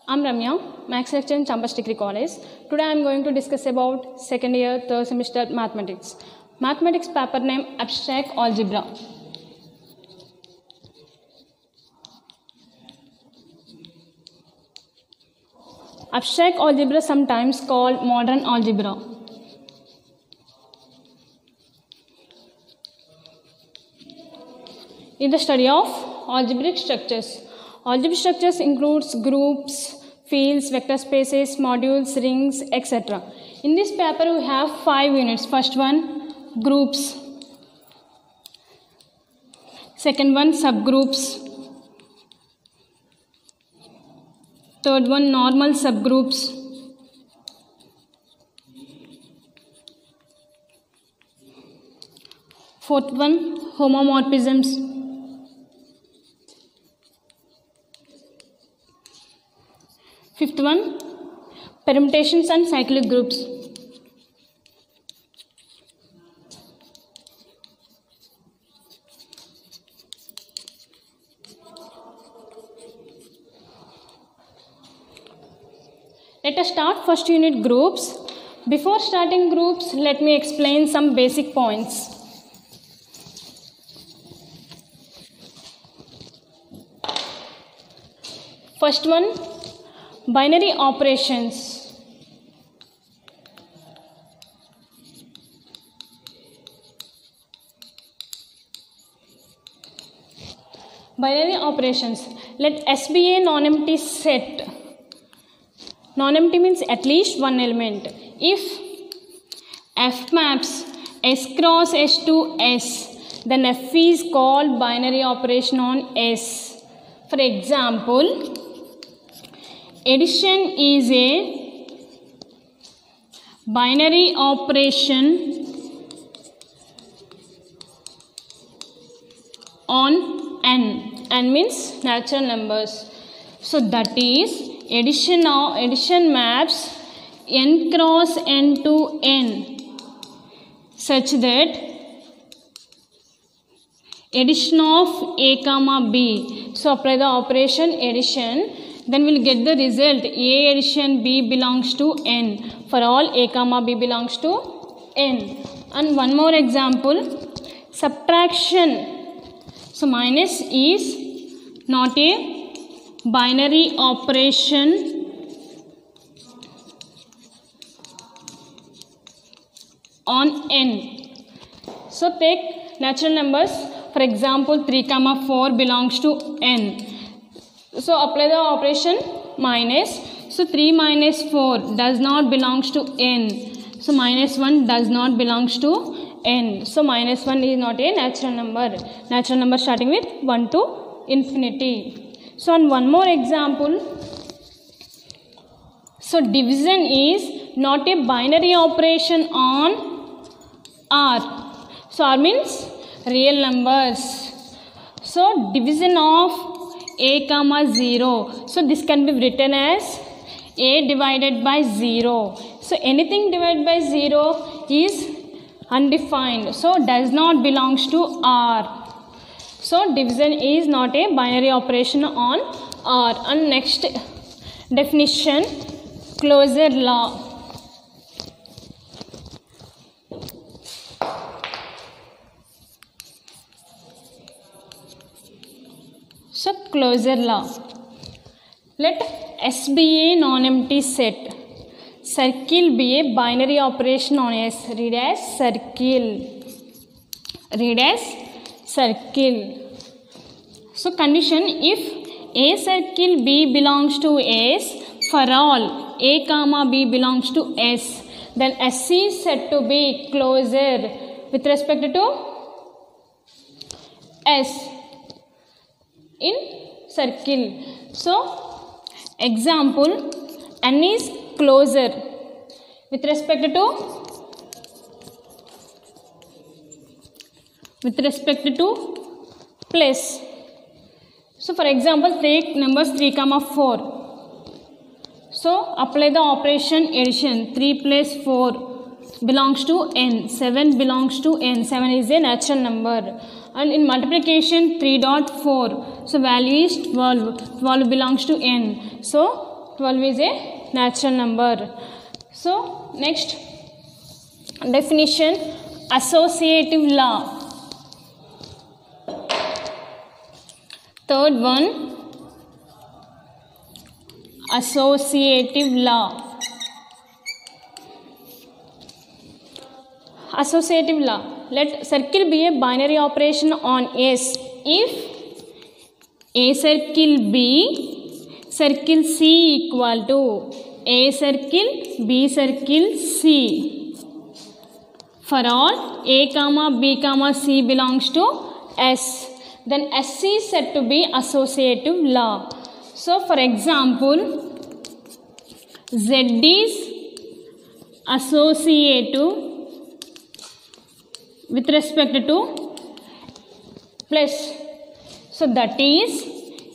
I'm Ramya, Max lecturer in Campus Degree College. Today I am going to discuss about second year, third semester mathematics. Mathematics paper name Abstract Algebra. Abstract algebra sometimes called modern algebra. In the study of algebraic structures. Algebraic structures includes groups, fields, vector spaces, modules, rings, etc. In this paper we have 5 units. First one, groups. Second one, subgroups. Third one, normal subgroups. Fourth one, homomorphisms. Fifth one, permutations and cyclic groups. Let us start first unit, groups. Before starting groups, let me explain some basic points. First one, binary operations. Binary operations. Let S be a non-empty set. Non-empty means at least one element. If F maps S cross S to S, then F is called binary operation on S. For example, addition is a binary operation on n. N means natural numbers. So that is addition maps n cross n to n such that addition of a comma b. So apply the operation addition. Then we'll get the result A addition B belongs to N. For all A comma B belongs to N. And one more example, subtraction. So minus is not a binary operation on N. So take natural numbers. For example, 3 comma 4 belongs to N. So apply the operation minus. So 3 minus 4 does not belongs to n. So minus 1 does not belongs to n. So minus 1 is not a natural number. Natural number starting with 1 to infinity. So on one more example. So division is not a binary operation on R. So R means real numbers. So division of a comma 0. So this can be written as a divided by 0. So anything divided by 0 is undefined. So does not belongs to R. So division is not a binary operation on R. And next definition, closure law. So closure law. Let S be a non-empty set. Circle be a binary operation on S. Read as circle. Read as circle. So condition, if A circle B belongs to S, for all A comma B belongs to S, then S is said to be closure with respect to S in circle. So example, n is closure with respect to place. So for example, take numbers 3 comma 4. So apply the operation addition. 3 plus 4 belongs to n. 7 belongs to n. 7 is a natural number. And in multiplication 3.4. So value is 12. 12 belongs to n. So 12 is a natural number. So next definition, associative law. Third one, associative law. Associative law. Let circle be a binary operation on S if A circle B, circle C equal to A circle B circle C. For all A comma B comma C belongs to S, then S is said to be associative law. So for example, Z is associative with respect to plus. So that is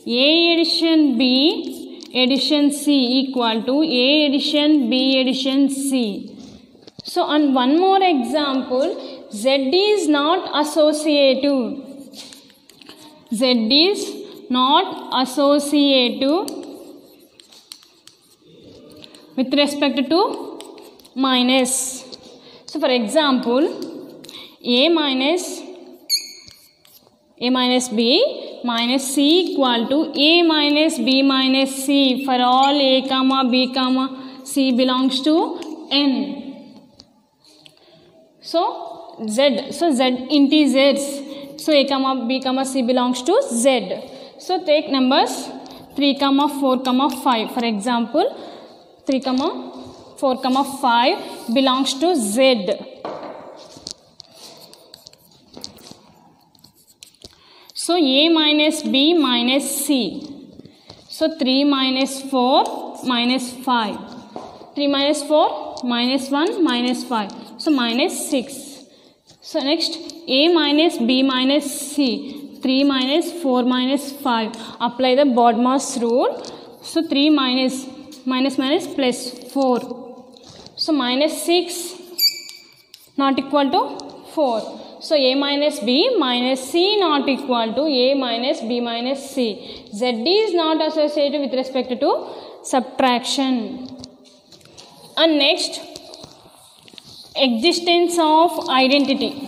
A addition B addition C equal to A addition B addition C. So on one more example, Z is not associative. Z is not associative with respect to minus. So for example, A minus B minus C equal to A minus B minus C for all A comma B comma C belongs to N. So Z integers. So A comma B comma C belongs to Z. So take numbers 3 comma 4 comma 5. For example, 3 comma 4 comma 5 belongs to Z. So A minus B minus C. So 3 minus 4 minus 5. 3 minus 4 minus 1 minus 5. So minus 6. So next A minus B minus C. 3 minus 4 minus 5. Apply the BODMAS rule. So 3 minus plus 4. So minus 6 not equal to 4. So A minus B minus C not equal to A minus B minus C. Z is not associated with respect to subtraction. And next, existence of identity.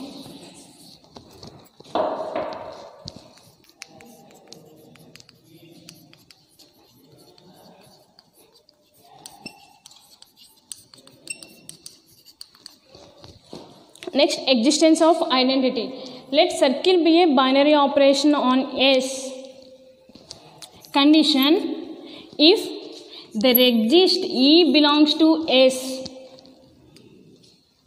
Next, existence of identity. Let circle be a binary operation on S. Condition, if there exists E belongs to S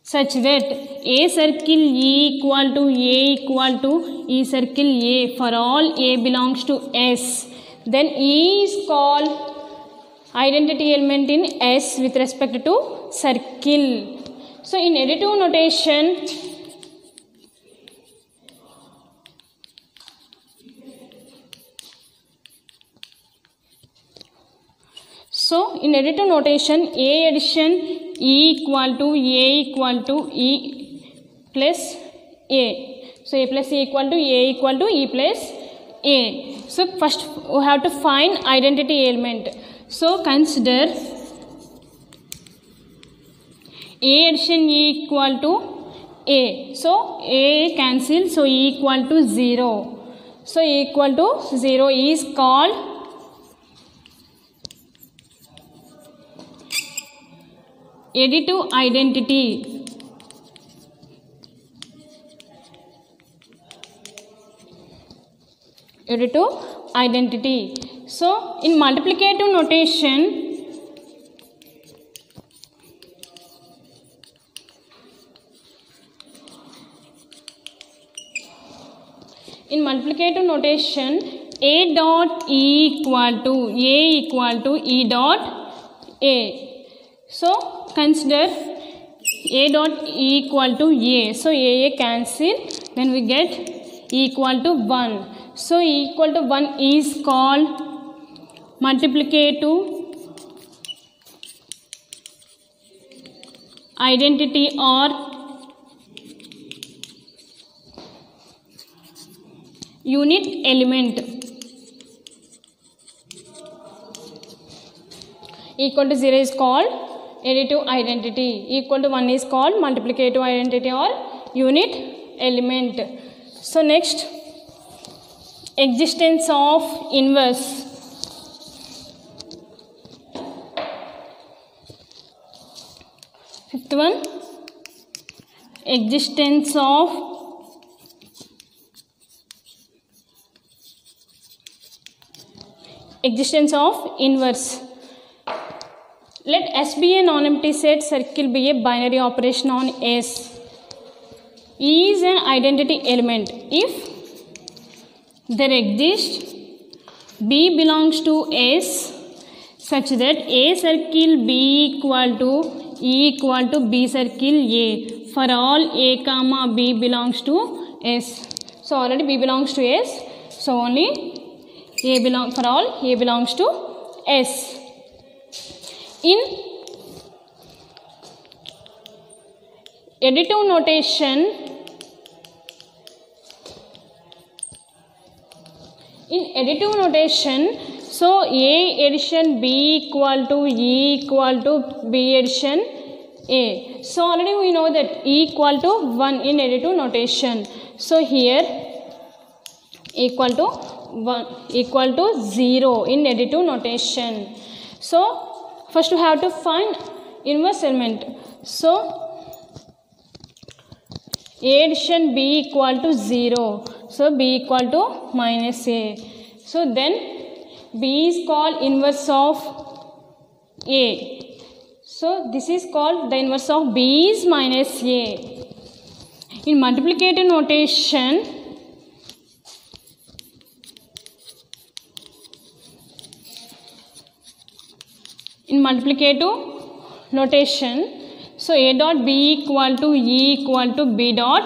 such that A circle E equal to A equal to E circle A for all A belongs to S, then E is called identity element in S with respect to circle. So in additive notation, A addition E equal to E plus A. So A plus E equal to A equal to E plus A. So first we have to find identity element. So consider A addition E equal to A. So A cancel. So E equal to 0. So E equal to 0 is called additive identity. Additive identity. So in multiplicative notation, A dot E equal to E dot A. So consider A dot E equal to A. So A cancel. Then we get E equal to 1. So E equal to 1 is called multiplicative identity or unit element. Equal to 0 is called additive identity. Equal to 1 is called multiplicative identity or unit element. So next, existence of inverse. Fifth one, existence of inverse. Let S be a non-empty set, circle be a binary operation on S. E is an identity element. If there exists B belongs to S such that A circle B equal to E equal to B circle A for all A comma B belongs to S. So already B belongs to S. So only for all A belongs to S. In additive notation, so A addition B equal to E equal to B addition A. So already we know that E equal to 1 in additive notation. So here equal to 1 equal to 0 in additive notation. So first we have to find inverse element. So A addition B equal to 0. So B equal to minus A. So then B is called inverse of A. So this is called the inverse of B is minus A. In multiplicative notation, so A dot B equal to E equal to B dot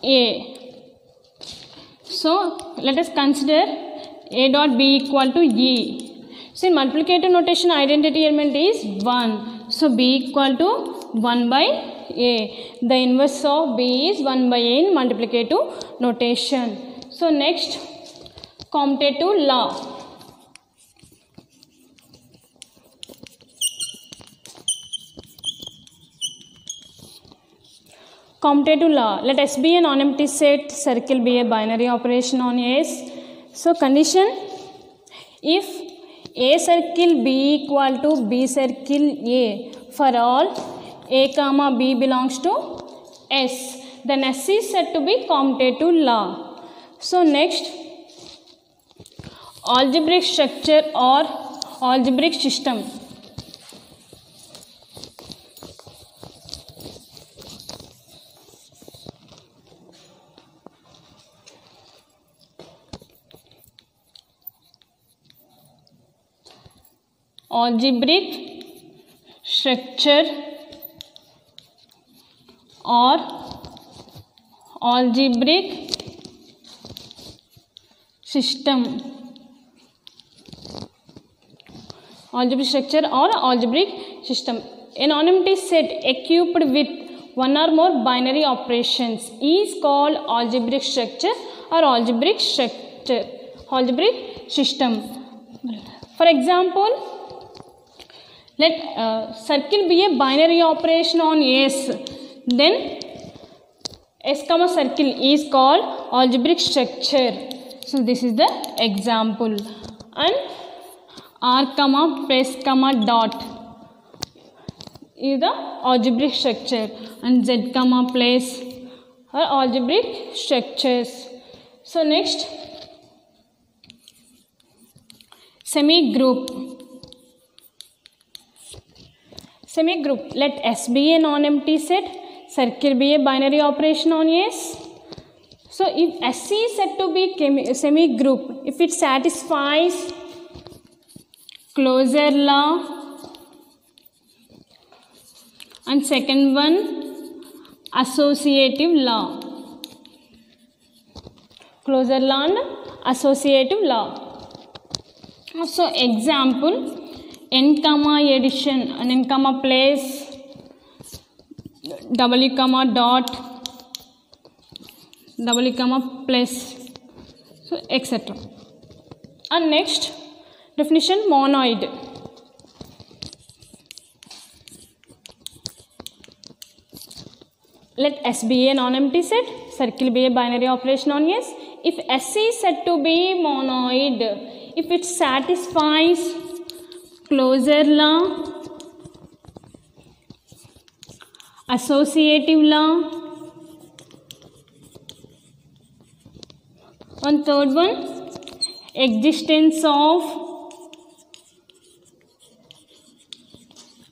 A. So let us consider A dot B equal to E. So in multiplicative notation, identity element is 1. So B equal to 1 by A. The inverse of B is 1 by A in multiplicative notation. So next, commutative law. Commutative law. Let S be a non-empty set, circle be a binary operation on S. So condition, if A circle B equal to B circle A for all A comma B belongs to S, then S is said to be commutative law. So next, algebraic structure or algebraic system. Algebraic structure or algebraic system. Algebraic structure or algebraic system. A non-empty set equipped with one or more binary operations is called algebraic structure or algebraic system. For example, let circle be a binary operation on S, then S comma circle is called algebraic structure. So this is the example. And R comma press comma dot is the algebraic structure, and Z comma place are algebraic structures. So next, semi-group. Semi-group. Let S be a non-empty set, circle be a binary operation on S. So if S is said to be semi-group, if it satisfies closure law, and second one associative law. Closure law and associative law. So example, n comma addition and n comma place, w comma dot, w comma plus, so etc. And next definition, monoid. Let S be a non-empty set, circle be a binary operation on S. If S is said to be monoid, if it satisfies closure law, associative law, and third one, existence of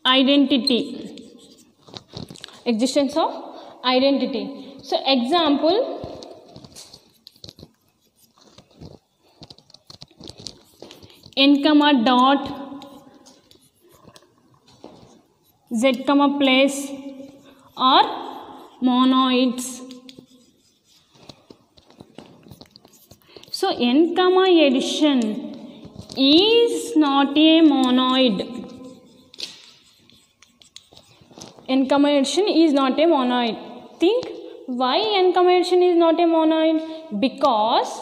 identity. Existence of identity. So example, n comma dot z comma place are monoids. So n comma addition is not a monoid. N comma addition is not a monoid. Think why n comma addition is not a monoid? Because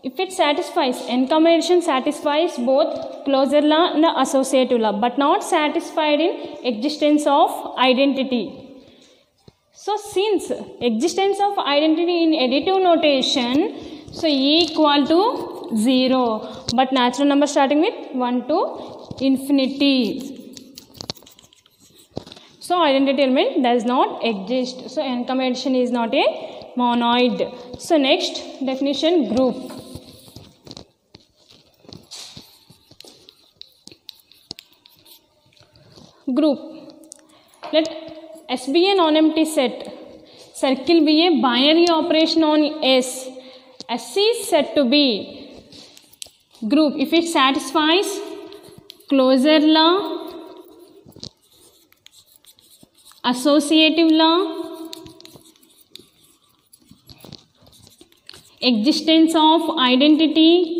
if it satisfies, n comma addition satisfies both closure law and the associative law, but not satisfied in existence of identity. So since existence of identity in additive notation, so E equal to 0, but natural number starting with 1 to infinity. So identity element does not exist. So n comma addition is not a monoid. So next definition, group. Group. Let S be a non-empty set. Circle be a binary operation on S. S is said to be group if it satisfies closure law, associative law, existence of identity,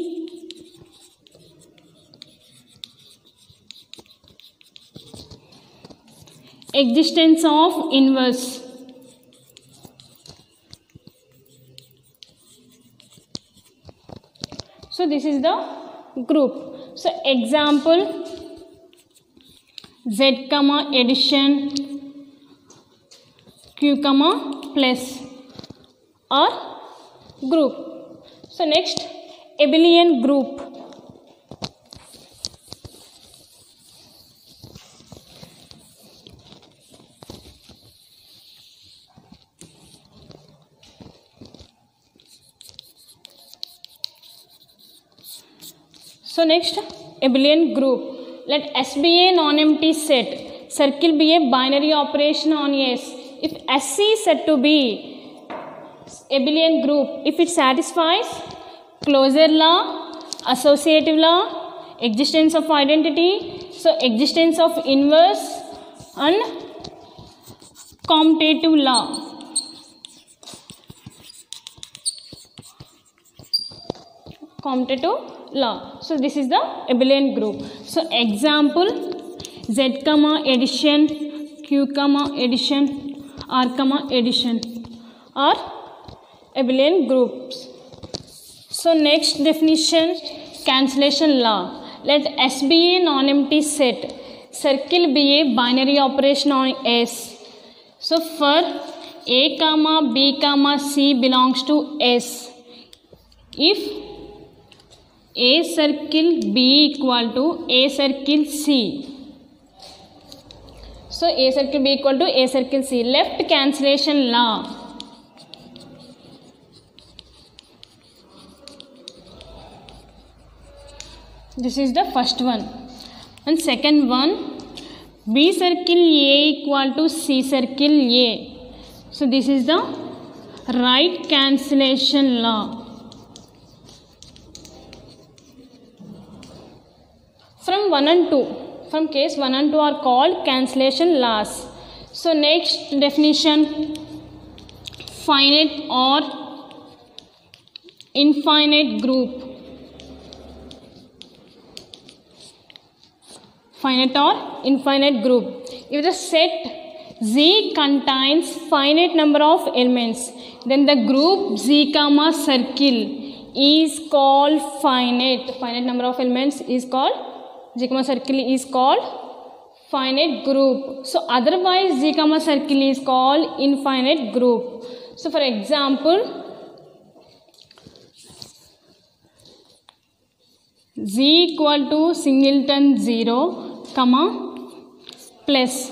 existence of inverse. So this is the group. So example, Z comma addition, Q comma plus or group. So next, abelian group. So next, abelian group. Let S be a non-empty set. Circle be a binary operation on S. If S is said to be abelian group, if it satisfies closure law, associative law, existence of identity, so existence of inverse and commutative law. Commutative law. So this is the abelian group. So example, Z comma addition, Q comma addition, R comma addition are abelian groups. So next definition, cancellation law. Let S be a non-empty set. Circle be a binary operation on S. So for A comma B comma C belongs to S, if A circle B equal to A circle C. So A circle B equal to A circle C. Left cancellation law. This is the first one. And second one, B circle A equal to C circle A. So this is the right cancellation law. From 1 and 2. From case 1 and 2 are called cancellation laws. So next definition, finite or infinite group. Finite or infinite group. If the set Z contains finite number of elements, then the group Z comma circle is called finite. Finite number of elements is called Z comma circle is called finite group. So otherwise Z comma circle is called infinite group. So for example, Z equal to singleton 0 comma plus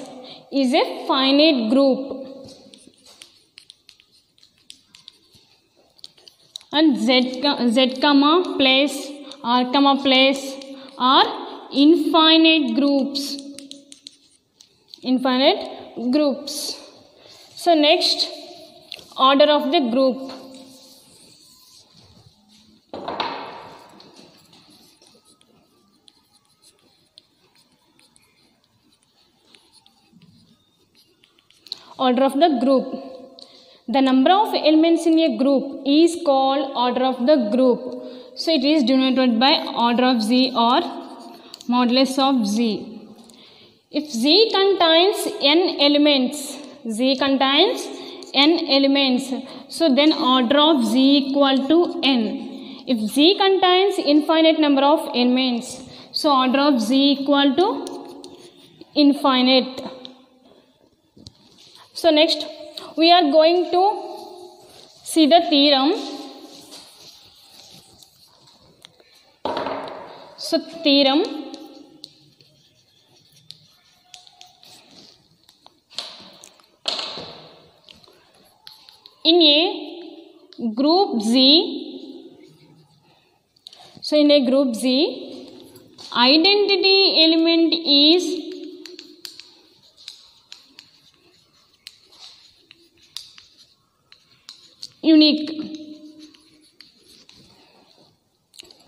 is a finite group, and Z comma plus R comma plus are infinite groups. So next, order of the group. Order of the group. The number of elements in a group is called order of the group. So it is denoted by order of Z or modulus of Z. If Z contains n elements, so then order of Z equal to n. If Z contains infinite number of elements, so order of Z equal to infinite. So next we are going to see the theorem. So theorem, in a group Z, so in a group Z, identity element is unique.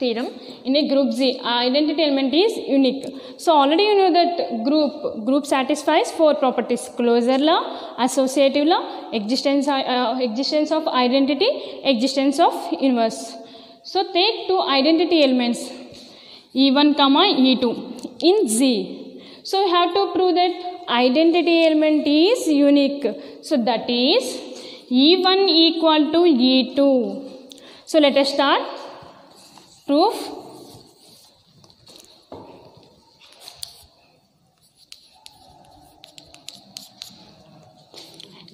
Theorem, in a group Z, identity element is unique. So already you know that group satisfies four properties: closure law, associative law, existence of identity, existence of inverse. So take two identity elements E1 comma E2 in Z. So we have to prove that identity element is unique. So that is E1 equal to E2. So let us start proof.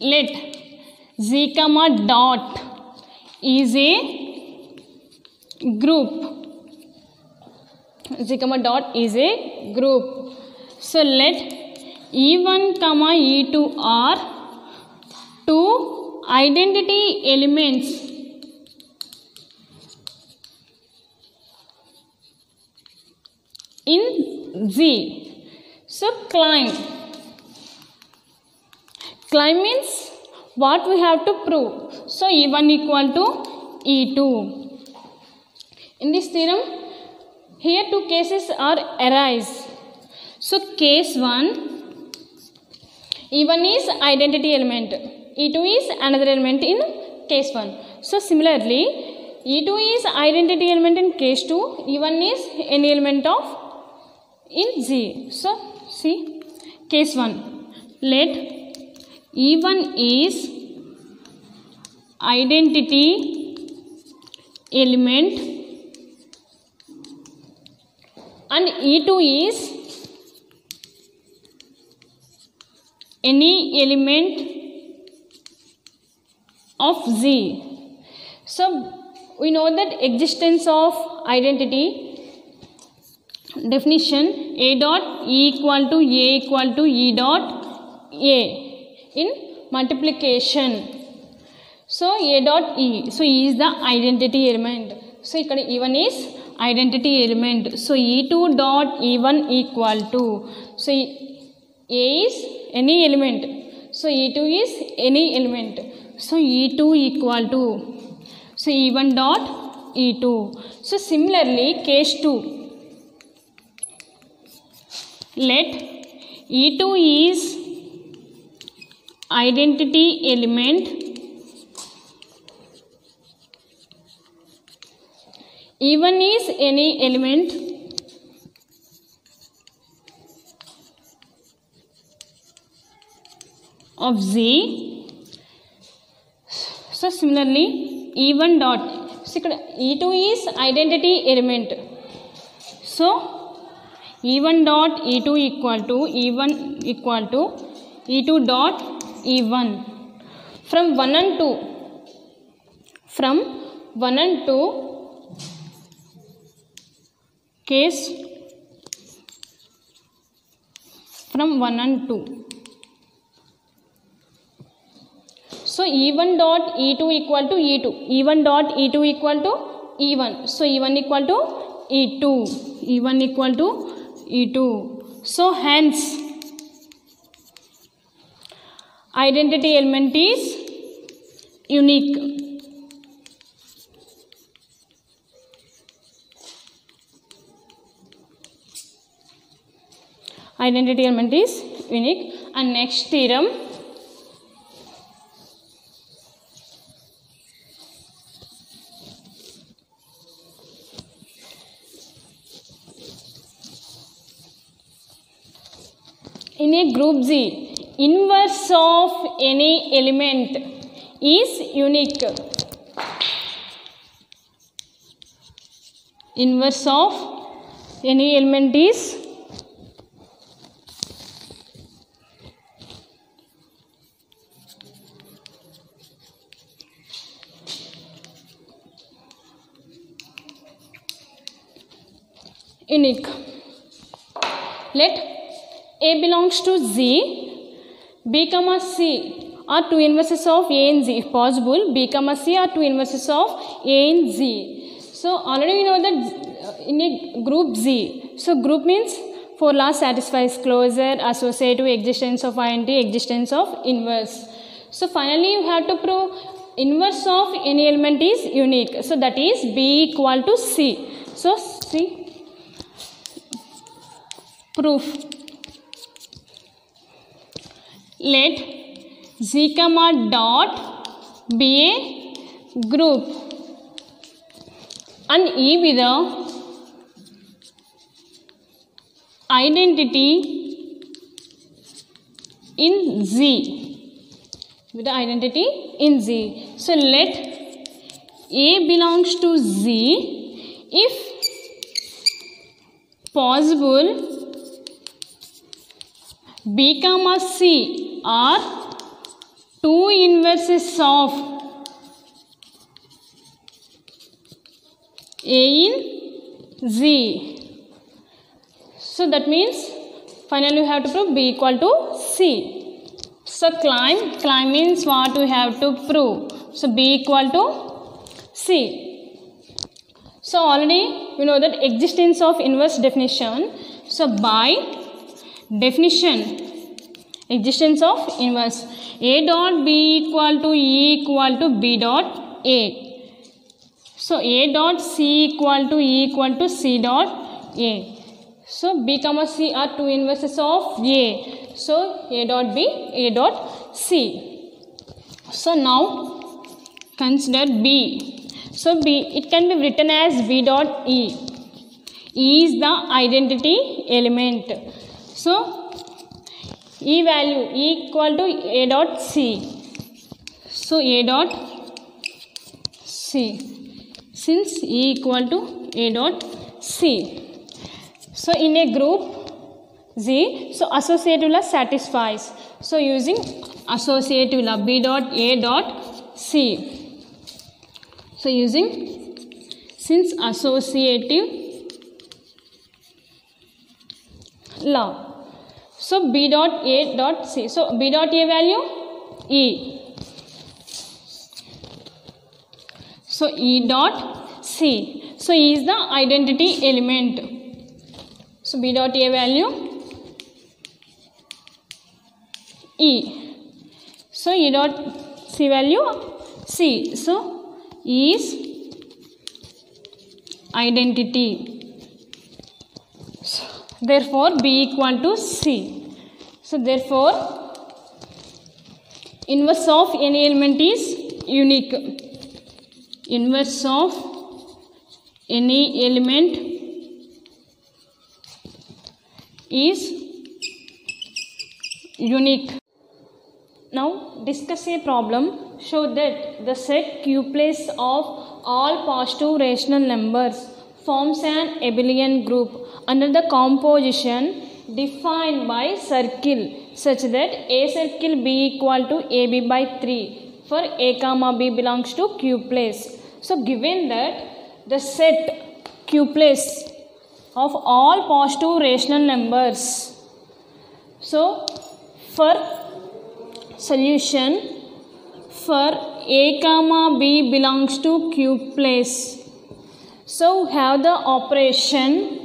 Let Z comma dot is a group. Z comma dot is a group. So let E1 comma E2 are two identity elements in Z. So climb means what we have to prove. So E1 equal to E2. In this theorem, here two cases are arise. So case 1, E1 is identity element, E2 is another element in case 1. So similarly, E2 is identity element in case 2, E1 is any element of in Z. So see case 1, let E1 is identity element and E2 is any element of Z. So we know that existence of identity definition A dot E equal to A equal to E dot A in multiplication. So A dot E. So E is the identity element. So here E1 is identity element. So E2 dot E1 equal to. So A is any element. So E2 is any element. So E2 equal to. So E1 dot E2. So similarly case 2. Let E2 is identity element E1 is any element of Z. So similarly E1 dot, so E2 is identity element. So E1 dot E2 equal to E1 equal to E2 dot E1. From 1 and 2. From 1 and 2 case. From 1 and 2. So E1 dot E2 equal to E2. E1 dot E2 equal to E1. So E1 equal to E2. E1 equal to E2. So hence identity element is unique. Identity element is unique. And next theorem, in a group Z, inverse of any element is unique. Inverse of any element is unique. Let A belongs to Z, B comma C are two inverses of A in Z. If possible, B comma C are two inverses of A in Z. So already we know that in a group Z, so group means four laws satisfies: closure, associative, existence of identity, existence of inverse. So finally you have to prove inverse of any element is unique. So that is B equal to C. So C proof. Let Z comma dot be a group and E be the identity in Z. With the identity in Z. So let A belongs to Z if possible. B comma C are two inverses of A in Z. So that means finally we have to prove B equal to C. So climb means what we have to prove. So B equal to C. So already we know that existence of inverse definition. So by definition, existence of inverse, A dot B equal to E equal to B dot A. So A dot C equal to E equal to C dot A. So B comma C are two inverses of A. So A dot B, A dot C. So now consider B. So B, it can be written as B dot E. E is the identity element. So E value E equal to A dot C. So A dot C. Since E equal to A dot C. So in a group Z, so associative law satisfies. So using associative law B dot A dot C. So using, since associative law. So B dot A dot C. So B dot A value E. So E dot C. So E is the identity element. So B dot A value E. So E dot C value C. So E is identity. Therefore, B equal to C. So, therefore, inverse of any element is unique. Inverse of any element is unique. Now, discuss a problem. Show that the set Q plus of all positive rational numbers forms an abelian group under the composition defined by circle such that a circle B equal to AB by 3 for a comma B belongs to Q place. So given that the set Q place of all positive rational numbers, so for solution for a comma B belongs to Q place, so we have the operation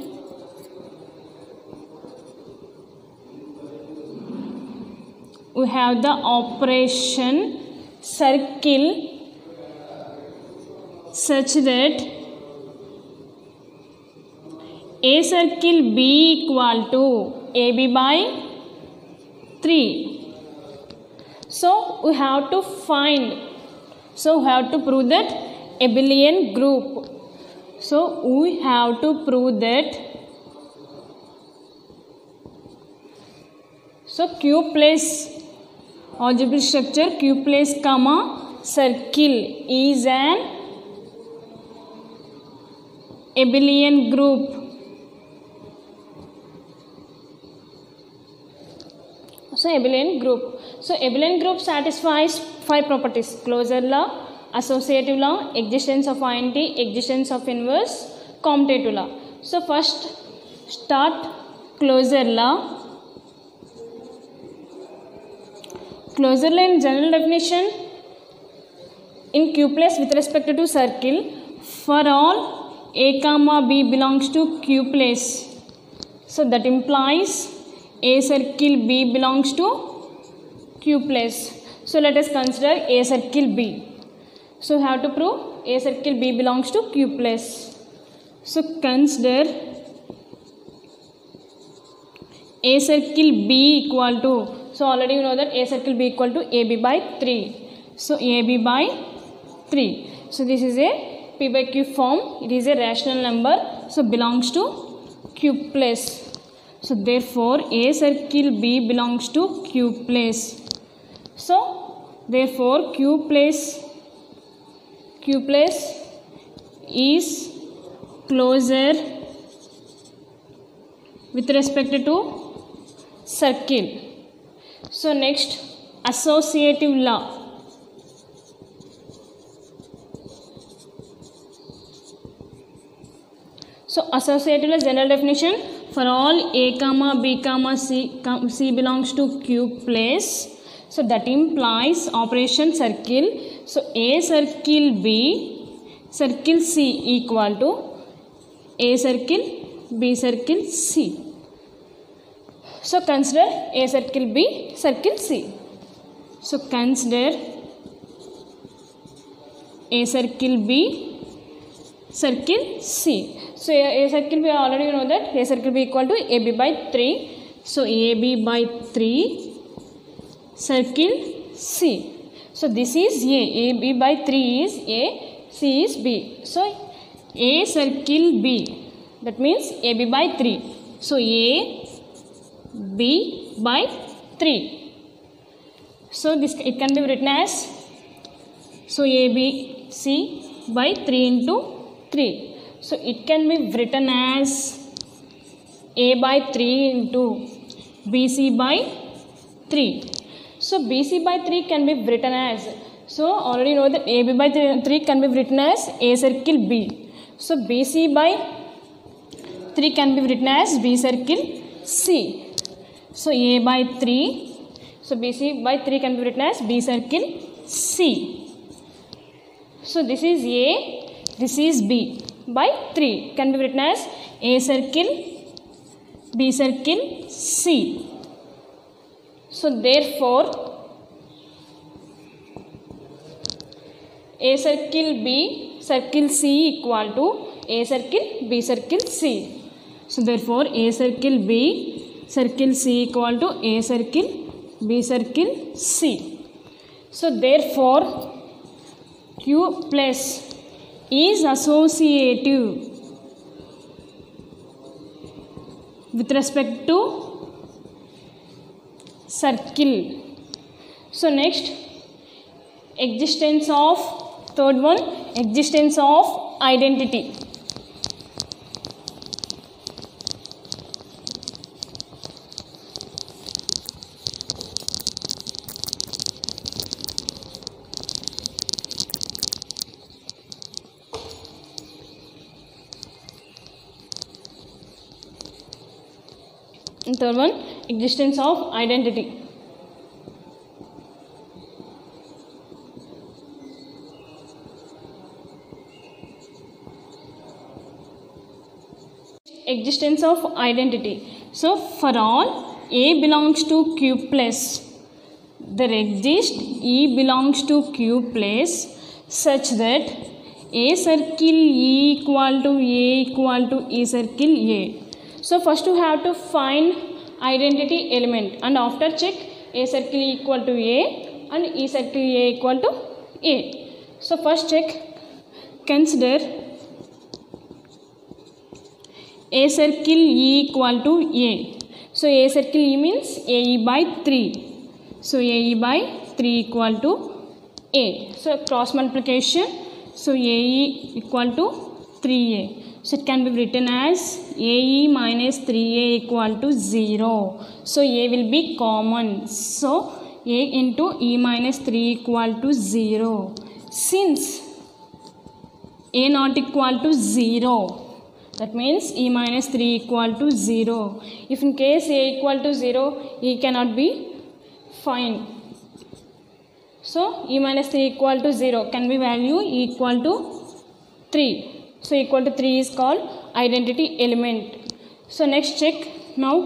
circle such that a circle B equal to AB by 3. So we have to prove that abelian group. So we have to prove that Q place algebraic structure Q place comma circle is an abelian group. So abelian group satisfies 5 properties: closure law, associative law, existence of identity, existence of inverse, commutative law. So first start closure law. Closure law in general definition, in Q place with respect to circle, for all a comma B belongs to Q place, so that implies a circle B belongs to Q place. So let us consider a circle B. So we have to prove a circle B belongs to Q place. So consider a circle B equal to, so already you know that a circle B equal to AB by 3. So AB by 3. So this is a P by Q form. It is a rational number. So belongs to Q place. So therefore a circle B belongs to Q place. So therefore Q place is closure with respect to circle. So next, associative law. So associative law general definition, for all a comma B comma C belongs to Q place, so that implies operation circle. So a circle B circle C equal to a circle B circle C. So consider a circle B circle C. So consider a circle B circle C. So a circle B, already you know that a circle B equal to AB by 3. So AB by 3 circle C. So this is A. AB by 3 is A, C is B. So A circle B, that means AB by 3. So A B by 3. So this it can be written as, so ABC by 3 into 3. So it can be written as A by 3 into BC by 3. So BC by 3 can be written as, so already know that AB by 3 can be written as A circle B. So BC by 3 can be written as B circle C. So A by 3, so BC by 3 can be written as B circle C. So this is A, this is B by 3 can be written as A circle B circle C. So therefore A circle B circle C equal to A circle B circle C. So therefore A circle B circle C equal to A circle B circle C. So therefore Q plus is associative with respect to circle. So next, existence of, third one, existence of identity. And third one, existence of identity. Existence of identity. So for all A belongs to Q plus, there exists E belongs to Q plus such that A circle E equal to A equal to E circle A. So first you have to find identity element and after check A circle E equal to A and E circle A equal to A. So first check, consider A circle E equal to A. So A circle E means AE by 3. So AE by 3 equal to A. So cross multiplication. So AE equal to 3A. So it can be written as AE minus 3A equal to 0. So A will be common. So A into E minus 3 equal to 0. Since A not equal to 0, that means E minus 3 equal to 0. If in case A equal to 0, E cannot be found. So E minus 3 equal to 0 can be value E equal to 3. So equal to 3 is called identity element. So next check now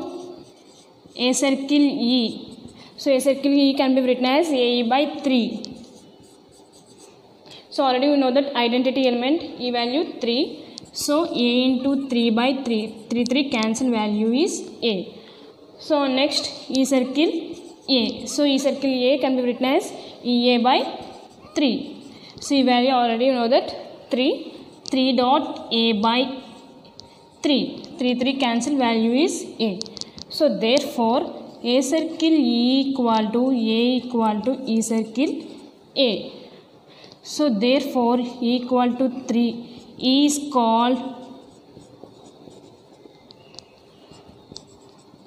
A circle E. So A circle E can be written as AE by 3. So already we know that identity element E value 3. So A into 3 by 3. 3 cancel, value is A. So next E circle A. So E circle A can be written as EA by 3. So E value already you know that 3. 3 dot A by 3. 3 cancel, value is A. So therefore A circle E equal to A equal to E circle A. So therefore E equal to 3. E is called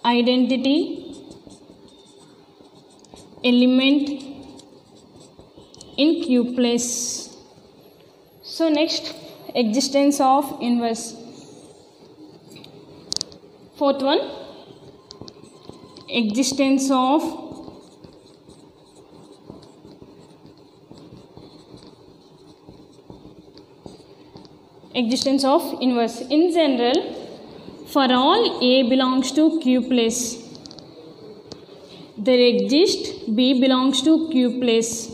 identity element in Q plus. So next, existence of inverse. Fourth one, existence of inverse. In general, for all A belongs to Q plus, there exists B belongs to Q plus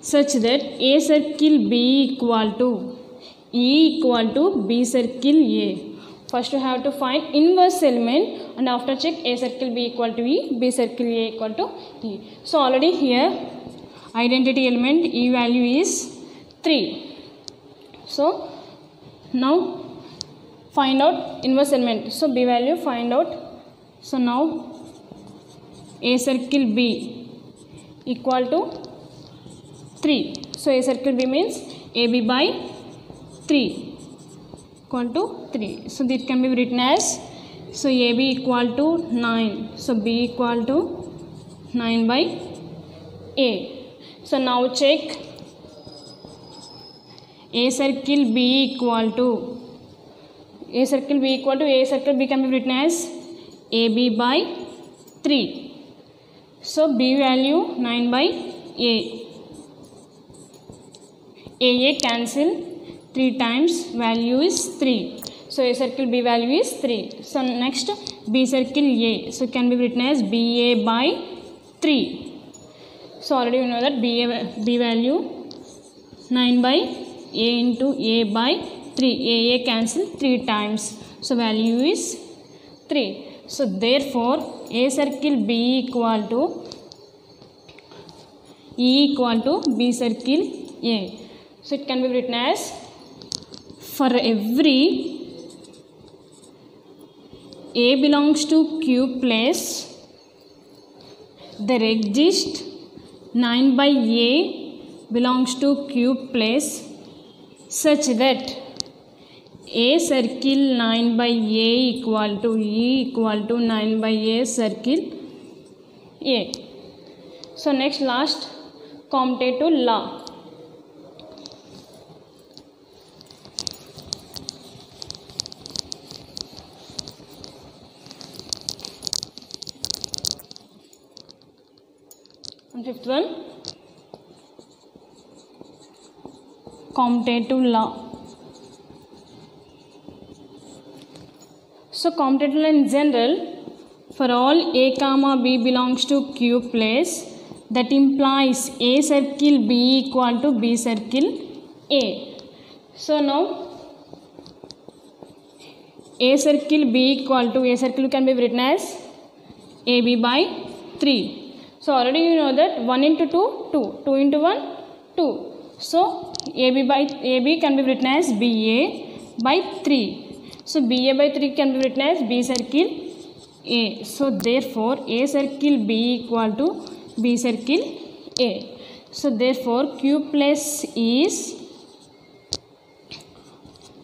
such that A circle B equal to E equal to B circle A. First you have to find inverse element and after check A circle B equal to E, B circle A equal to E. So already here identity element E value is 3. So now find out inverse element. So B value find out. So now A circle B equal to 3. So A circle B means AB by 3 equal to 3. So this can be written as, so AB equal to 9. So B equal to 9 by A. So now check A circle B equal to A circle B can be written as AB by 3. So B value 9 by A. AA cancel 3 times, value is 3. So A circle B value is 3. So next B circle A. So can be written as BA by 3. So already we know that B value 9 by A into A by 3. AA cancel 3 times. So value is 3. So therefore A circle B equal to E equal to B circle A. So it can be written as, for every A belongs to Q plus, there exists 9 by A belongs to Q plus such that A circle 9 by A equal to E equal to 9 by A circle A. So next last commutative law. And fifth one, commutative law. So commutative law in general, for all a comma b belongs to Q place, that implies A circle B equal to B circle A. So now A circle B equal to A circle can be written as AB by 3. So already you know that 1 into 2, 2, 2 into 1, 2. So AB can be written as BA by 3. So BA by 3 can be written as B circle A. So therefore A circle B equal to B circle A. So therefore Q plus is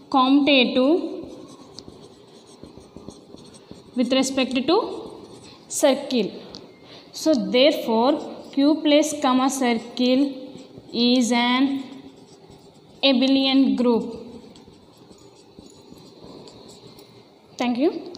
commutative with respect to circle. So therefore Q plus comma circle is an abelian group. Thank you.